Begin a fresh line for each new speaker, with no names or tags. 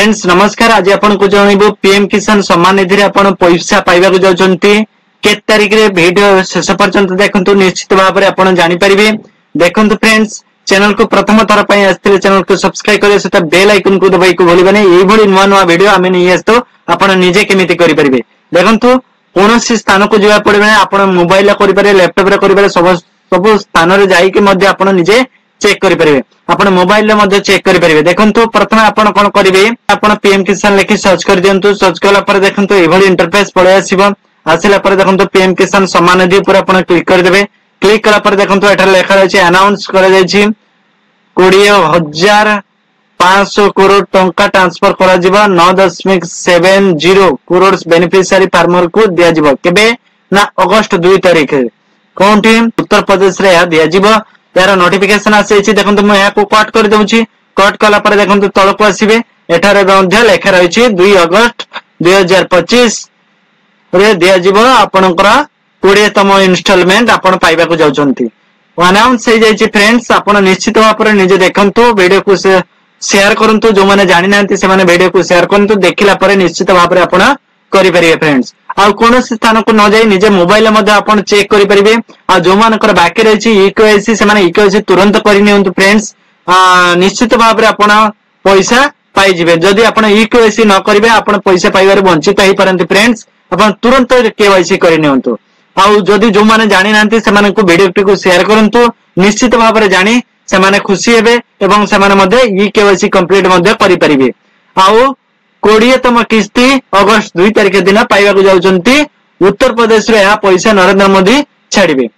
Friends नमस्कार। आज आपन को जनइबो पीएम किसान सम्मान निधि रे आपन पैसा पाइबा को जाउचंती के तारिख रे वीडियो शेष पर्यंत देखंतु निश्चित भाव रे आपन जानि परिबे। देखंतु फ्रेंड्स चैनल को प्रथम थर पई आस्ते चैनल को सब्सक्राइब करे सेटा बेल आइकन को दबाई को भूलिबे नै। एई भली नवा नवा वीडियो आमे नै आस्तो आपन निजे केमिति करि परिबे। देखंतु कोनोसी स्थान को जिवा पड़िबे नै, आपन मोबाइल ला करि पारे, लैपटॉप रे करि पारे, सब स्थान रे जाई के मध्ये आपन निजे चेक करि परिबे। आपण मोबाइल ले मध्ये चेक करि परिबे। देखंतु प्रथम आपण कोन करिवे, आपण पीएम किसान लेखि सर्च कर दियंतु। सर्च कला पर देखंतु एभली इंटरफेस पळे आसीबो। आसिला पर देखंतु पीएम किसान सम्मान निधि पर आपण क्लिक कर देबे। क्लिक कला पर देखंतु एठा लेखा रहछि अनाउंस करा जायछि 20,500 करोड़ टंका ट्रांसफर करा जिबा। 9.70 करोड़ बेनिफिशियरी फार्मर को दिया जिबो। केबे ना अगस्त 2 तारिख कोनठी उत्तर प्रदेश रे या दिया जिबो। यार नोटिफिकेशन आसी देखंतु मैं यहाँ को कट कर दूची। कट कला पर देखंतु तळ को आसीबे। एठारे मध्ये लेखा रहिछि 2 अगस्त 2025 रे दिया जिवो आपनकर 20तम इंस्टॉलमेंट आपन पाइबा को जाउचंती। अनाउंस हे जायछि फ्रेंड्स। आपन निश्चित भाବରେ निजे देखंतु, वीडियो को शेयर करंतु। जो माने जानि नांती से माने वीडियो को शेयर करंतु। देखिला पर निश्चित भाବରେ आपन करि परिबे फ्रेंड्स। आ कोन स्थान को न जाई निजे मोबाइल मध्ये आपन चेक करि परिबे। आ जो मानकर बाकी रहिछि इकेवाईसी से माने इकेवाईसी तुरंत करि नियंतु फ्रेंड्स। निश्चित भाବରେ आपन पैसा पाई जिवे। जदि आपन इकेवाईसी न करिवे आपन पैसा पाइबार वंचित होई परंतु फ्रेंड्स। आपन तुरंत केवाईसी करि नियंतु। आ जदि जो माने जानि नांती से माने को वीडियो को शेयर करंतु। निश्चित भाବରେ जानि से माने खुशी हेबे एवं से माने मध्ये इकेवाईसी कंप्लीट मध्ये करि परिबे। आउ 20तम किस्ती अगस्त 2 तारिख दिन पाइबा को जाउचंती। उत्तर प्रदेश रे या पैसा नरेंद्र मोदी छाड़िबे।